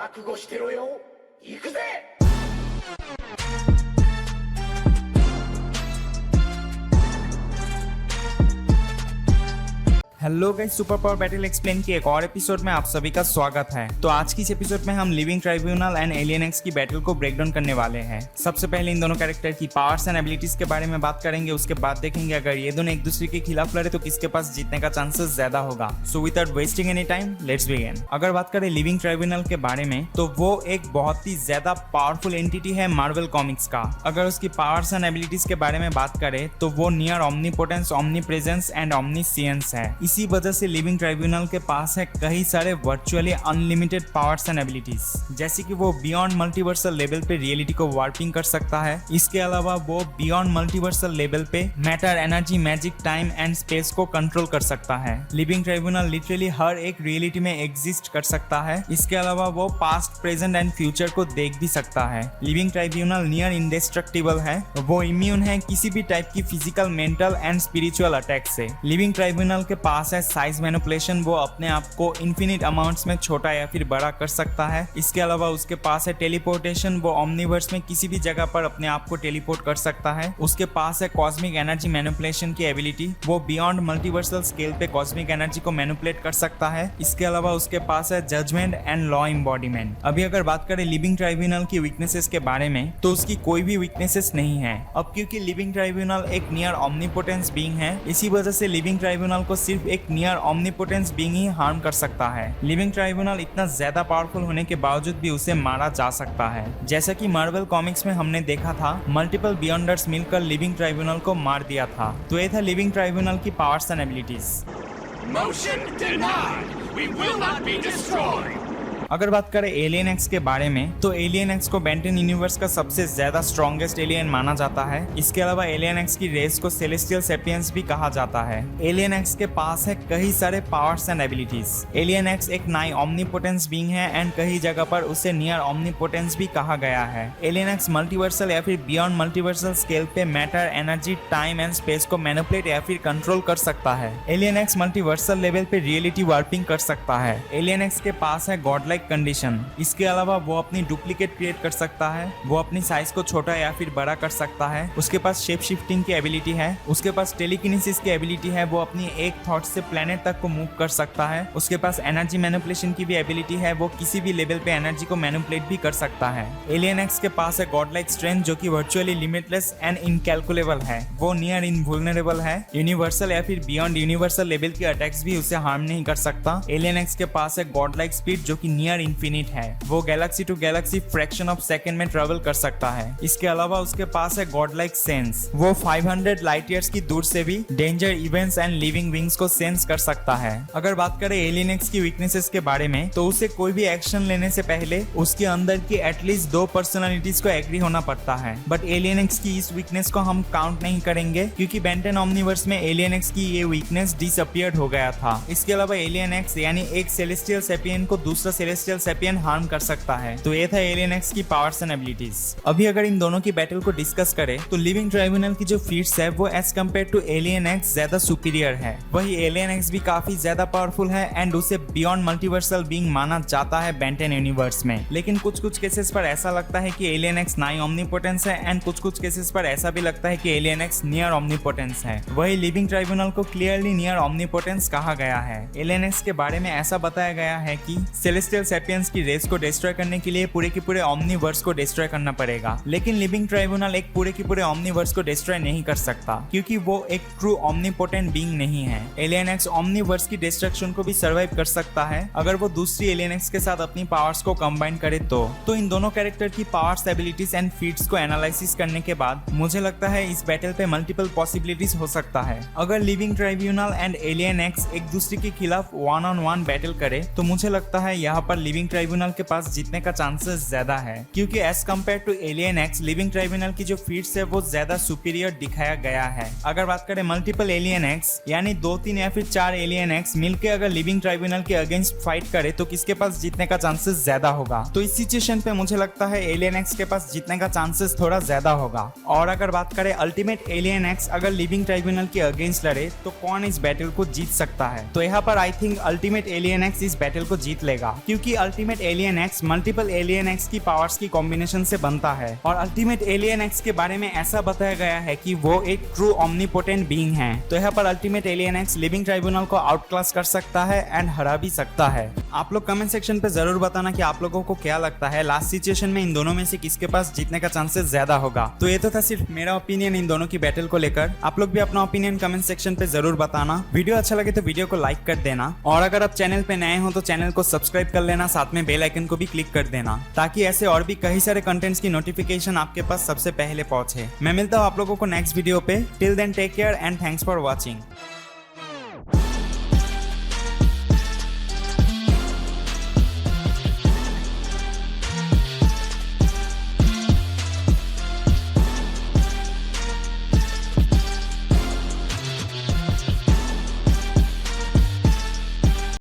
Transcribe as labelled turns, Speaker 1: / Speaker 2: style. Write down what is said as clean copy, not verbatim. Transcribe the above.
Speaker 1: 覚悟してろよ。行くぜ。
Speaker 2: हेलो guys, super power battle explain के एक और एपिसोड में आप सभी का स्वागत है। तो आज की इस एपिसोड में हम living tribunal and alien x की बैटल को ब्रेक डाउन करने वाले हैं। सबसे पहले इन दोनों कैरेक्टर की पावर्स एंड एबिलिटीज के बारे में बात करेंगे। उसके बाद देखेंगे अगर ये दोनों एक दूसरे के खिलाफ लड़े तो किसके पास जीतने का चांसेस ज्यादा होगा। So without wasting any time let's begin. अगर बात करें लिविंग ट्राइब्यूनल के बारे में तो वो एक बहुत ही ज्यादा पावरफुल एंटिटी है मार्वल कॉमिक्स का। अगर उसकी पावर्स एंड एबिलिटीज के बारे में बात करें तो वो नियर ओमनीपोटेंस, ओमनीप्रेजेंस एंड ओमनीसियंस है। इसी वजह से लिविंग ट्राइब्यूनल के पास है कई सारे virtually unlimited powers and abilities, जैसे कि वो बियॉन्ड मल्टीवर्सल लेवल पे रियलिटी को वार्पिंग कर सकता है। इसके अलावा वो बियॉन्ड मल्टीवर्सल लेवल पे matter, energy, magic, time and space को कंट्रोल कर सकता है। लिविंग ट्राइब्यूनल लिटरली हर एक रियलिटी में एग्जिस्ट कर सकता है। इसके अलावा वो पास्ट, प्रेजेंट एंड फ्यूचर को देख भी सकता है। लिविंग ट्राइब्यूनल नियर इंडेस्ट्रक्टिबल है। वो इम्यून है किसी भी टाइप की physical, mental and spiritual attack से। लिविंग ट्राइब्यूनल के पास है साइज मैनिपुलेशन, वो अपने आप को इन्फिनिट अमाउंट्स में छोटा या फिर बड़ा कर सकता है। इसके अलावा उसके पास है टेलीपोर्टेशन, वो ओमनीवर्स में किसी भी जगह पर अपने आप को टेलीपोर्ट कर सकता है। उसके पास है कॉस्मिक एनर्जी मैनिपुलेशन की एबिलिटी, वो बियॉन्ड मल्टीवर्सल स्केल पे कॉस्मिक एनर्जी को मैनिपुलेट कर सकता है। इसके अलावा उसके पास है जजमेंट एंड लॉ एम्बॉडीमेंट। अभी अगर बात करें लिविंग ट्राइब्यूनल की वीकनेसेस के बारे में तो उसकी कोई भी वीकनेसेस नहीं है। अब क्योंकि लिविंग ट्राइब्यूनल एक नियर ओमनीपोटेंस बीइंग है, इसी वजह से लिविंग ट्राइब्यूनल को सिर्फ एक नियर ओमनीपोटेंस बीइंग ही हार्म कर सकता है। लिविंग ट्राइब्यूनल इतना ज्यादा पावरफुल होने के बावजूद भी उसे मारा जा सकता है। जैसा कि मार्वल कॉमिक्स में हमने देखा था, मल्टीपल बियॉन्डर्स मिलकर लिविंग ट्राइब्यूनल को मार दिया था। तो ये था लिविंग ट्राइब्यूनल की powers and abilities.
Speaker 1: Motion denied. We will not be destroyed.
Speaker 2: अगर बात करें एलियन एक्स के बारे में तो एलियन एक्स को बेंटन यूनिवर्स का सबसे ज्यादा स्ट्रॉन्गेस्ट एलियन माना जाता है। इसके अलावा एलियन एक्स की रेस को सेलेस्टियल सेपियंस भी कहा जाता है। एलियन एक्स के पास है कई सारे powers and abilities. Alien x एक नाई ओमनीपोटेंस बीइंग है एंड कई जगह पर उसे नियर ओमनीपोटेंस भी कहा गया है। एलियन एक्स मल्टीवर्सल या फिर बियॉन्ड मल्टीवर्सल स्केल पे matter, energy, time and space को मैनिपुलेट या फिर कंट्रोल कर सकता है। एलियन एक्स मल्टीवर्सल लेवल पे रियलिटी वार्पिंग कर सकता है। एलियन एक्स के पास है गॉडलाइक कंडीशन। इसके अलावा वो अपनी डुप्लीकेट क्रिएट कर सकता है, वो अपनी साइज को छोटा या फिर बड़ा कर सकता है। उसके पास शेप शिफ्टिंग की एबिलिटी है। उसके पास टेलीकिनेसिस की एबिलिटी है, वो अपनी एक थॉट से प्लेनेट तक को मूव कर सकता है। उसके पास एनर्जी मैनिपुलेशन की भी एबिलिटी है, वो किसी भी लेवल पे एनर्जी को मैनिपुलेट भी कर सकता है। एलियन एक्स के पास है गॉडलाइक स्ट्रेंथ, जो कि वर्चुअली लिमिटलेस एंड इनकैलकुलेबल है। वो नियर इनवुल्नरेबल है। यूनिवर्सल या फिर बियॉन्ड यूनिवर्सल लेवल की अटैक्स भी उसे हार्म नहीं कर सकता। एलियन एक्स के पास है गॉडलाइक स्पीड, जो कि नियर इनफिनिट है। वो galaxy to galaxy fraction of second में ट्रेवल कर सकता है। इसके अलावा उसके पास है गॉडलाइक सेंस, वो 500 लाइट ईयर्स की दूर से भी danger events and living wings को सेंस कर सकता है। अगर बात करें एलियन एक्स की वीकनेसेस के बारे में तो उसे कोई भी एक्शन लेने से पहले उसके अंदर की एटलीस्ट 2 पर्सनालिटीज को एग्री होना पड़ता है। बट एलियन एक्स की इस वीकनेस को हम काउंट नहीं करेंगे क्योंकि बेंटन ओमनीवर्स में एलियन एक्स की ये वीकनेस डिसअपियर्ड हो गया था। इसके अलावा एलियन एक्स यानी एक सेलेस्टियल सेपियन को दूसरा सेलेस्टियल सेपियन हार्म कर सकता है। तो ये था एलियन एक्स की पावर्स एंड एबिलिटीज। अभी अगर इन दोनों की बैटल को डिस्कस करें तो लिविंग ट्राइब्यूनल की जो फीट्स है वो as compared to alien x ज्यादा सुपीरियर है। वही एलियन एक्स भी काफी ज्यादा पावरफुल है एंड उसे बियॉन्ड मल्टीवर्सल बीइंग माना जाता है बेंटन यूनिवर्स में। लेकिन कुछ कुछ केसेस पर ऐसा लगता है कि एलियन एक्स नाई ओमनीपोटेंस है एंड कुछ कुछ केसेस पर ऐसा भी लगता है कि एलियन एक्स नियर ओमनीपोटेंस है। वही लिविंग ट्राइब्यूनल को क्लियरली नियर ओमनीपोटेंस कहा गया है। एलियन एक्स के बारे में ऐसा बताया गया है कि सेलेस्टियल सेपियंस की रेस को डिस्ट्रॉय करने के लिए पूरे के पूरे ओमनीवर्स को डिस्ट्रॉय करना पड़ेगा। लेकिन लिविंग ट्राइब्यूनल एक पूरे के पूरे ओमनीवर्स को डिस्ट्रॉय नहीं कर सकता क्योंकि वो एक ट्रू ओमनीपोटेंट बीइंग नहीं है। एलियन एक्स ओमनीवर्स की डिस्ट्रक्शन को भी सर्वाइव कर सकता है अगर वो दूसरी एलियन एक्स के साथ अपनी पावर्स को कंबाइन करे तो इन दोनों कैरेक्टर की पावर्स, एबिलिटीज एंड फीट्स को एनालिसिस करने के बाद मुझे लगता है इस बैटल पे मल्टीपल पॉसिबिलिटीज हो सकता है। अगर living tribunal and alien x एक दूसरे के खिलाफ 1-on-1 बैटल करे तो मुझे लगता है यहाँ पर लिविंग ट्राइब्यूनल के पास जीतने का चांसेस ज्यादा है क्योंकि as compared to alien x living tribunal की जो फीट्स है वो ज्यादा सुपीरियर दिखाया गया है। अगर बात करें मल्टीपल एलियन एक्स यानी 2, 3 या फिर 4 एलियन एक्स मिलकर अगर लिविंग ट्राइब्यूनल के अगेंस्ट फाइट करे तो किसके पास जीतने का चांसेस ज्यादा होगा। तो इस सिचुएशन पे मुझे लगता है एलियन एक्स के पास जीतने का चांसेस थोड़ा ज्यादा होगा। और अगर बात करें अल्टीमेट एलियन एक्स अगर लिविंग ट्राइब्यूनल के अगेंस्ट लड़े तो कौन इस बैटल को जीत सकता है, तो यहाँ पर I think ultimate alien x इस बैटल को जीत लेगा क्योंकि क्योंकि ultimate alien x multiple alien x की पावर्स की कॉम्बिनेशन से बनता है और अल्टीमेट एलियन एक्स के बारे में ऐसा बताया गया है कि वो एक ट्रू ओमनीपोटेंट बीइंग है। तो यहाँ पर ultimate alien x living tribunal को आउट क्लास कर सकता है एंड हरा भी सकता है। आप लोग कमेंट सेक्शन पे जरूर बताना कि आप लोगों को क्या लगता है लास्ट सिचुएशन में इन दोनों में से किसके पास जीतने का चांसेस ज्यादा होगा। तो ये तो था सिर्फ मेरा ओपिनियन इन दोनों की बैटल को लेकर। आप लोग भी अपना ओपिनियन कमेंट सेक्शन पे जरूर बताना। वीडियो अच्छा लगे तो वीडियो को लाइक कर देना और अगर आप चैनल पे नए हो तो चैनल को सब्सक्राइब कर लेना, साथ में बेल आइकन को भी क्लिक कर देना ताकि ऐसे और भी कई सारे कंटेंट्स की नोटिफिकेशन आपके पास सबसे पहले पहुंचे। मैं मिलता हूँ आप लोगों को नेक्स्ट वीडियो पे। Till then take care and thanks for watching.